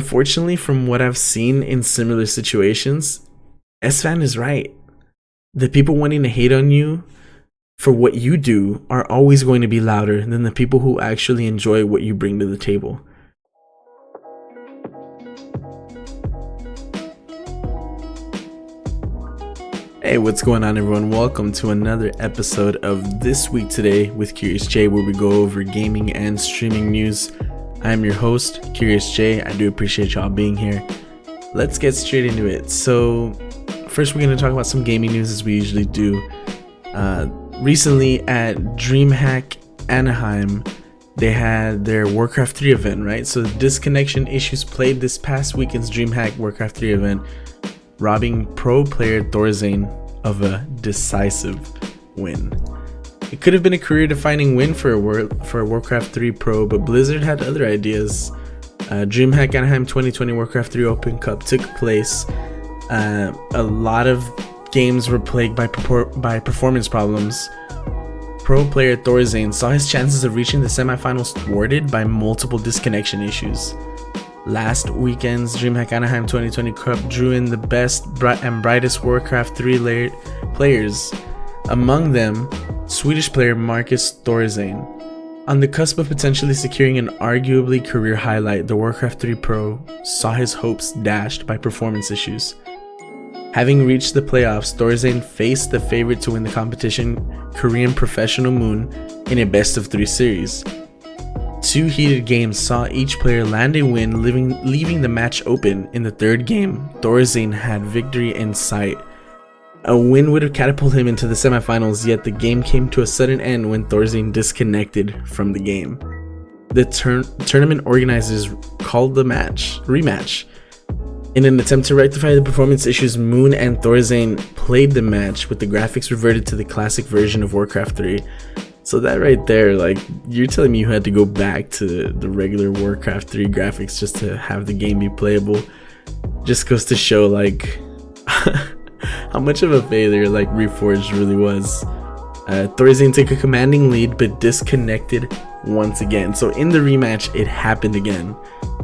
unfortunately, from what I've seen in similar situations, S-Fan is right. The people wanting to hate on you for what you do are always going to be louder than the people who actually enjoy what you bring to the table. Hey, what's going on, everyone? Welcome to another episode of This Week Today with CuriousJay, where we go over gaming and streaming news. I'm your host, CuriousJay. I do appreciate y'all being here. Let's get straight into it. So, first we're going to talk about some gaming news, as we usually do. Recently at Dreamhack Anaheim, they had their Warcraft 3 event, right? So disconnection issues played this past weekend's Dreamhack Warcraft 3 event, robbing pro player Thorzane of a decisive win. It could have been a career-defining win for a Warcraft 3 pro, but Blizzard had other ideas. Dreamhack Anaheim 2020 Warcraft 3 Open Cup took place. A lot of games were plagued by performance problems. Pro player Thorzane saw his chances of reaching the semifinals thwarted by multiple disconnection issues. Last weekend's Dreamhack Anaheim 2020 Cup drew in the best and brightest Warcraft 3 players, among them Swedish player Marcus Thorzane. On the cusp of potentially securing an arguably career highlight, the Warcraft 3 pro saw his hopes dashed by performance issues. Having reached the playoffs, Thorzane faced the favorite to win the competition, Korean Professional Moon, in a best-of-3 series. Two heated games saw each player land a win, leaving the match open. In the third game, Thorzane had victory in sight. A win would have catapulted him into the semifinals, yet the game came to a sudden end when Thorzane disconnected from the game. The tournament organizers called the rematch. In an attempt to rectify the performance issues, Moon and Thorzane played the match with the graphics reverted to the classic version of Warcraft 3. So that right there, like, you're telling me you had to go back to the regular Warcraft 3 graphics just to have the game be playable. Just goes to show, like, how much of a failure, like, Reforged really was. Thorzane took a commanding lead but disconnected once again. So in the rematch, it happened again.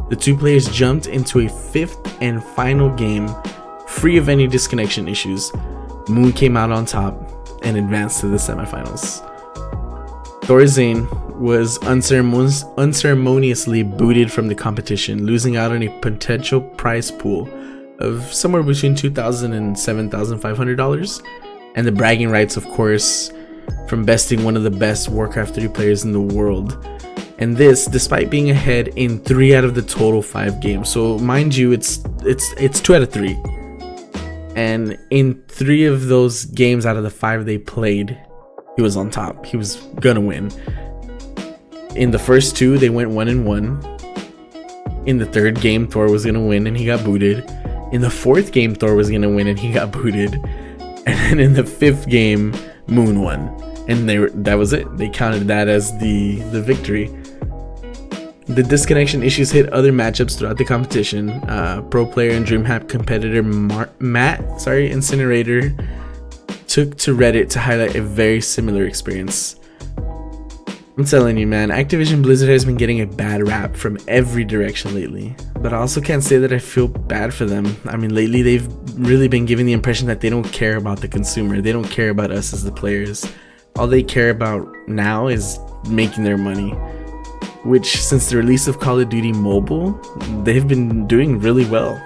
The two players jumped into a fifth and final game, free of any disconnection issues. Moon came out on top and advanced to the semifinals. Thorzane was unceremoniously booted from the competition, losing out on a potential prize pool of somewhere between $2,000 and $7,500, and the bragging rights, of course, from besting one of the best Warcraft 3 players in the world. And this despite being ahead in 3 out of the total 5 games. So mind you, it's 2 out of 3. And in 3 of those games out of the 5 they played, he was on top. He was gonna win. In the first 2, they went 1-1. In the third game, Thor was gonna win and he got booted. In the fourth game, Thor was gonna win and he got booted. And then in the 5th game, Moon won. And that was it. They counted that as the victory. The disconnection issues hit other matchups throughout the competition. Pro player and Dreamhack competitor Incinerator took to Reddit to highlight a very similar experience. I'm telling you, man, Activision Blizzard has been getting a bad rap from every direction lately. But I also can't say that I feel bad for them. I mean, lately they've really been giving the impression that they don't care about the consumer. They don't care about us as the players. All they care about now is making their money. Which, since the release of Call of Duty Mobile, they've been doing really well.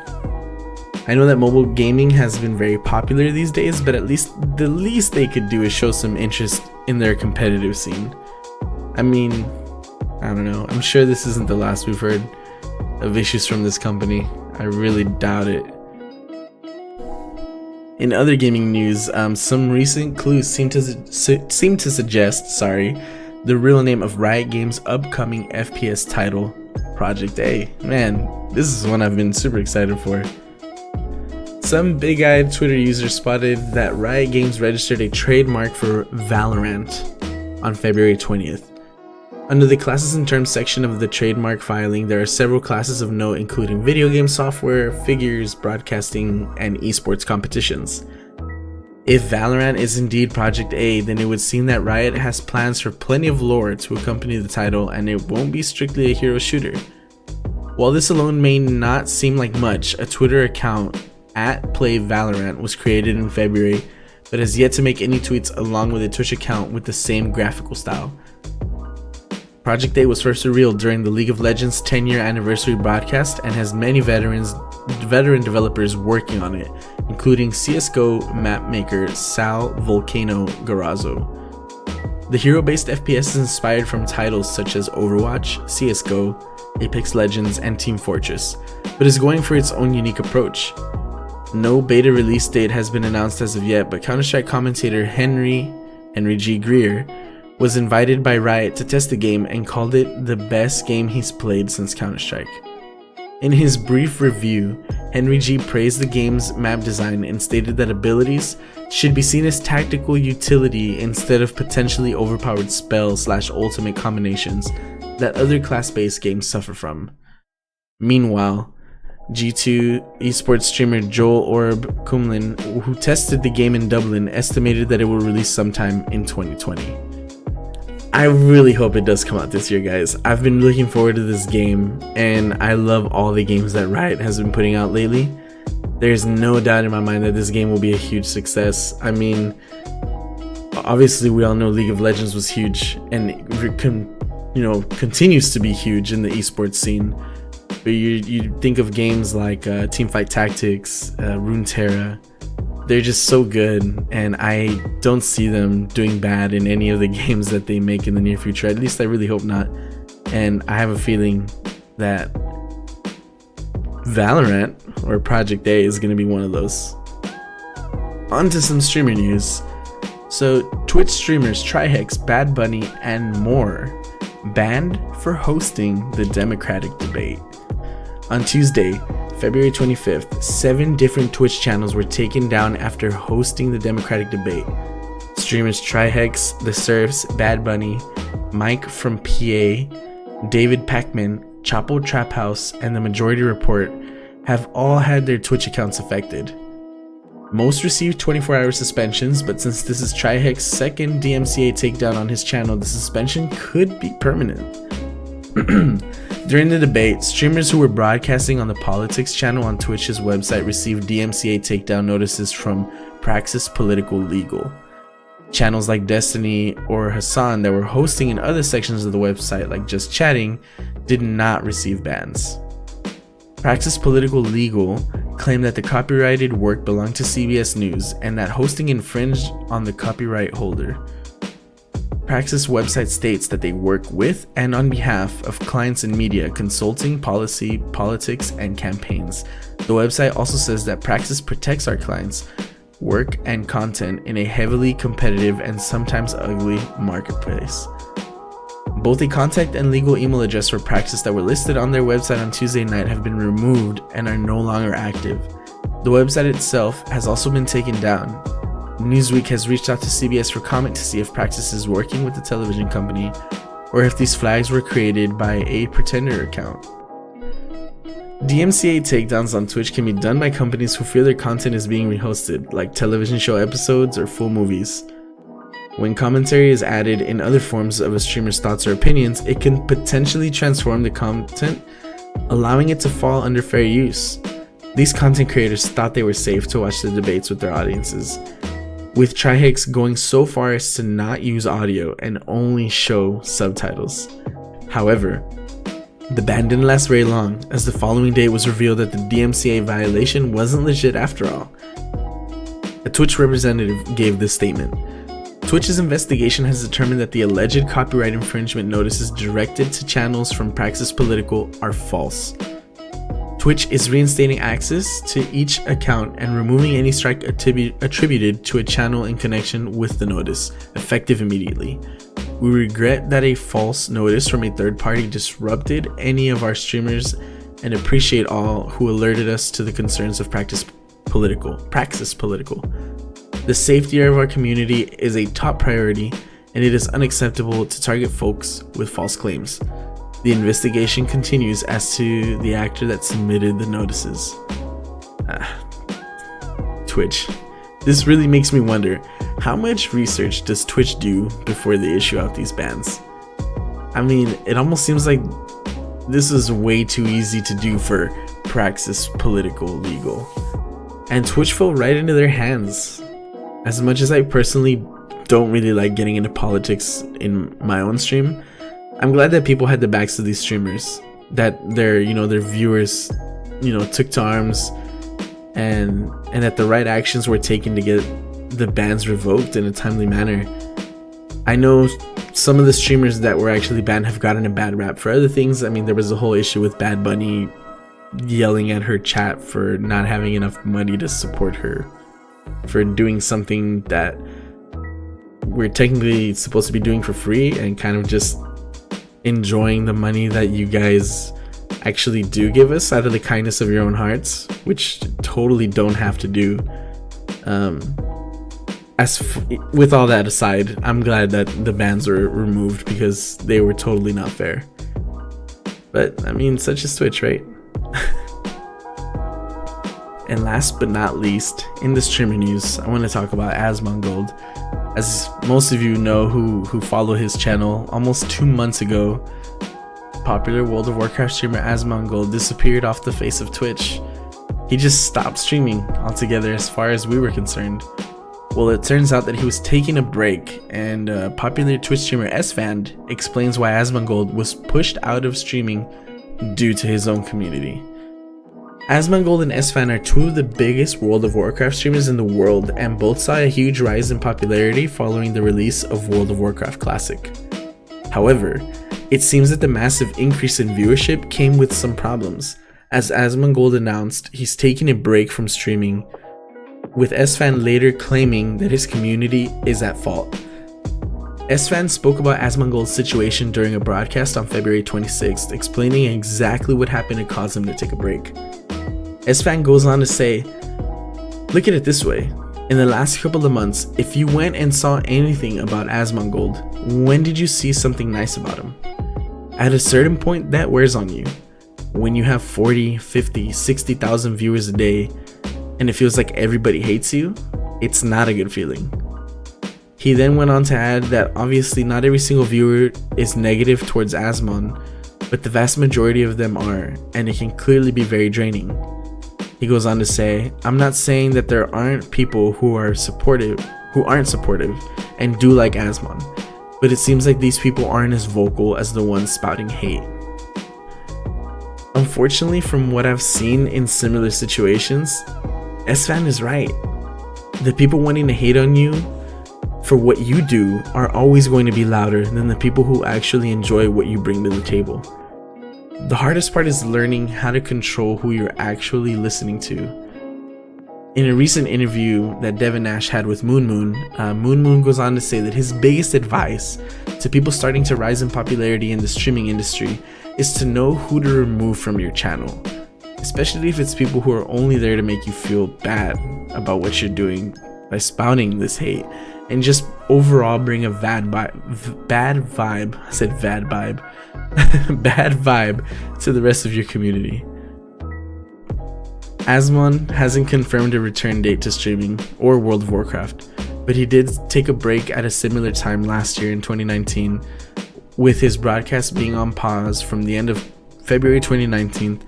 I know that mobile gaming has been very popular these days, but at least the least they could do is show some interest in their competitive scene. I mean, I don't know. I'm sure this isn't the last we've heard of issues from this company. I really doubt it. In other gaming news, some recent clues seem to suggest, the real name of Riot Games' upcoming FPS title, Project A. Man, this is one I've been super excited for. Some big-eyed Twitter user spotted that Riot Games registered a trademark for Valorant on February 20th. Under the classes and terms section of the trademark filing, there are several classes of note, including video game software, figures, broadcasting, and esports competitions. If Valorant is indeed Project A, then it would seem that Riot has plans for plenty of lore to accompany the title, and it won't be strictly a hero shooter. While this alone may not seem like much, a Twitter account @PlayValorant was created in February, but has yet to make any tweets along with a Twitch account with the same graphical style. Project A was first revealed during the League of Legends 10-year anniversary broadcast and has many veteran developers working on it, including CSGO mapmaker Sal Volcano Garazzo. The hero-based FPS is inspired from titles such as Overwatch, CSGO, Apex Legends, and Team Fortress, but is going for its own unique approach. No beta release date has been announced as of yet, but Counter-Strike commentator Henry G. Greer was invited by Riot to test the game and called it the best game he's played since Counter-Strike. In his brief review, Henry G praised the game's map design and stated that abilities should be seen as tactical utility instead of potentially overpowered spell/ultimate combinations that other class-based games suffer from. Meanwhile, G2 esports streamer Joel Orb Kumlin, who tested the game in Dublin, estimated that it will release sometime in 2020. I really hope it does come out this year, guys. I've been looking forward to this game, and I love all the games that Riot has been putting out lately. There's no doubt in my mind that this game will be a huge success. I mean, obviously we all know League of Legends was huge and continues to be huge in the esports scene. But you think of games like Teamfight Tactics, Runeterra. They're just so good, and I don't see them doing bad in any of the games that they make in the near future. At least I really hope not. And I have a feeling that Valorant or Project A is going to be one of those. On to some streamer news. So Twitch streamers Trihex, Bad Bunny, and more banned for hosting the Democratic debate. On Tuesday, February 25th, 7 different Twitch channels were taken down after hosting the Democratic debate. Streamers Trihex, The Surfs, Bad Bunny, Mike from PA, David Pacman, Chapo Trap House, and The Majority Report have all had their Twitch accounts affected. Most received 24-hour suspensions, but since this is Trihex's second DMCA takedown on his channel, the suspension could be permanent. During the debate, streamers who were broadcasting on the Politics channel on Twitch's website received DMCA takedown notices from Praxis Political Legal. Channels like Destiny or Hassan that were hosting in other sections of the website, like Just Chatting, did not receive bans. Praxis Political Legal claimed that the copyrighted work belonged to CBS News and that hosting infringed on the copyright holder. Praxis website states that they work with and on behalf of clients and media, consulting, policy, politics, and campaigns. The website also says that Praxis protects our clients' work and content in a heavily competitive and sometimes ugly marketplace. Both a contact and legal email address for Praxis that were listed on their website on Tuesday night have been removed and are no longer active. The website itself has also been taken down. Newsweek has reached out to CBS for comment to see if Praxis is working with the television company or if these flags were created by a pretender account. DMCA takedowns on Twitch can be done by companies who fear their content is being rehosted, like television show episodes or full movies. When commentary is added in other forms of a streamer's thoughts or opinions, it can potentially transform the content, allowing it to fall under fair use. These content creators thought they were safe to watch the debates with their audiences, with Trihex going so far as to not use audio and only show subtitles. However, the ban didn't last very long, as the following day it was revealed that the DMCA violation wasn't legit after all. A Twitch representative gave this statement. Twitch's investigation has determined that the alleged copyright infringement notices directed to channels from Praxis Political are false. Twitch is reinstating access to each account and removing any strike attributed to a channel in connection with the notice, effective immediately. We regret that a false notice from a third party disrupted any of our streamers and appreciate all who alerted us to the concerns of Praxis Political. The safety of our community is a top priority, and it is unacceptable to target folks with false claims. The investigation continues as to the actor that submitted the notices. Twitch. This really makes me wonder, how much research does Twitch do before they issue out these bans? I mean, it almost seems like this is way too easy to do for Praxis Political Legal. And Twitch fell right into their hands. As much as I personally don't really like getting into politics in my own stream, I'm glad that people had the backs of these streamers, that their viewers took to arms, and that the right actions were taken to get the bans revoked in a timely manner. I know some of the streamers that were actually banned have gotten a bad rap for other things. I mean, there was a whole issue with Bad Bunny yelling at her chat for not having enough money to support her, for doing something that we're technically supposed to be doing for free, and kind of just enjoying the money that you guys actually do give us out of the kindness of your own hearts, which totally don't have to do. With all that aside, I'm glad that the bans were removed because they were totally not fair. But I mean, such is Twitch, right? And last but not least, in the streamer news, I want to talk about Asmongold. As most of you know who follow his channel, almost 2 months ago, popular World of Warcraft streamer Asmongold disappeared off the face of Twitch. He just stopped streaming altogether as far as we were concerned. Well, it turns out that he was taking a break, and popular Twitch streamer Sfand explains why Asmongold was pushed out of streaming due to his own community. Asmongold and Sfand are two of the biggest World of Warcraft streamers in the world, and both saw a huge rise in popularity following the release of World of Warcraft Classic. However, it seems that the massive increase in viewership came with some problems, as Asmongold announced he's taking a break from streaming, with Sfand later claiming that his community is at fault. Sfand spoke about Asmongold's situation during a broadcast on February 26th, explaining exactly what happened to cause him to take a break. Sfand goes on to say, "Look at it this way. In the last couple of months, if you went and saw anything about Asmongold, when did you see something nice about him? At a certain point, that wears on you. When you have 40, 50, 60,000 viewers a day, and it feels like everybody hates you, it's not a good feeling." He then went on to add that obviously not every single viewer is negative towards Asmon, but the vast majority of them are, and it can clearly be very draining. He goes on to say, "I'm not saying that there aren't people who aren't supportive and do like Asmon, but it seems like these people aren't as vocal as the ones spouting hate." Unfortunately, from what I've seen in similar situations, Sfand is right. The people wanting to hate on you for what you do are always going to be louder than the people who actually enjoy what you bring to the table. The hardest part is learning how to control who you're actually listening to. In a recent interview that Devin Nash had with Moon Moon goes on to say that his biggest advice to people starting to rise in popularity in the streaming industry is to know who to remove from your channel, especially if it's people who are only there to make you feel bad about what you're doing by spouting this hate, and just overall bring a bad vibe to the rest of your community. Asmon hasn't confirmed a return date to streaming or World of Warcraft, but he did take a break at a similar time last year in 2019, with his broadcast being on pause from the end of February 2019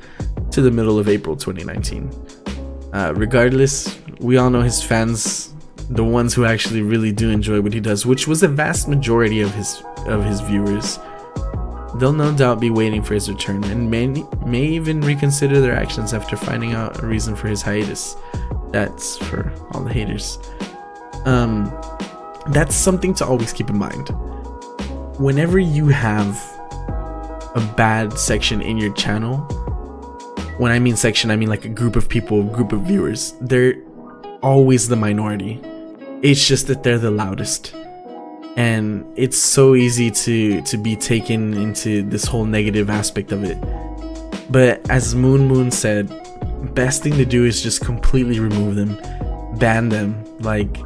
to the middle of April 2019. Regardless, we all know his fans, the ones who actually really do enjoy what he does, which was the vast majority of his viewers, they'll no doubt be waiting for his return, and may even reconsider their actions after finding out a reason for his hiatus. That's for all the haters. That's something to always keep in mind. Whenever you have a bad section in your channel, when I mean section, I mean like a group of people, group of viewers, they're always the minority. It's just that they're the loudest. And it's so easy to be taken into this whole negative aspect of it. But as Moon said, best thing to do is just completely remove them, ban them. Like,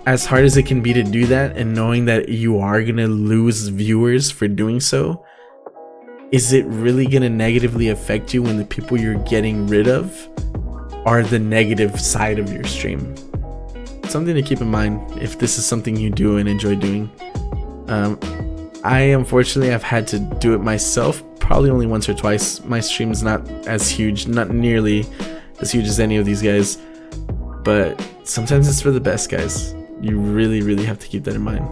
as hard as it can be to do that, and knowing that you are gonna lose viewers for doing so, is it really gonna negatively affect you when the people you're getting rid of are the negative side of your stream? Something to keep in mind if this is something you do and enjoy doing. I unfortunately have had to do it myself probably only once or twice. My stream's not as huge, not nearly as huge as any of these guys, but sometimes it's for the best, guys. You really have to keep that in mind.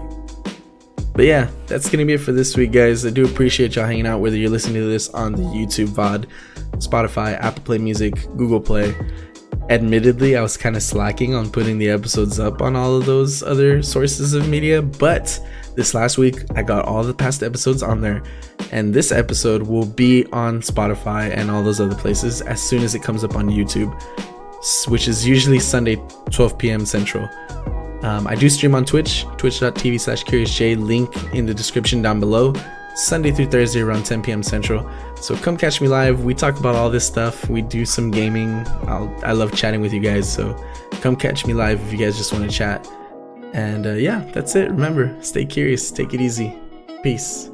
But yeah, that's gonna be it for this week, guys. I do appreciate y'all hanging out, whether you're listening to this on the YouTube VOD, Spotify, Apple Play Music, Google Play. Admittedly, I was kind of slacking on putting the episodes up on all of those other sources of media, but this last week I got all the past episodes on there, and this episode will be on Spotify and all those other places as soon as it comes up on YouTube, which is usually Sunday 12 p.m. Central. I do stream on Twitch, twitch.tv/CuriousJ, link in the description down below, Sunday through Thursday around 10 p.m. Central. So come catch me live. We talk about all this stuff. We do some gaming. I love chatting with you guys, so come catch me live if you guys just want to chat. And yeah, that's it. Remember, stay curious, take it easy. Peace.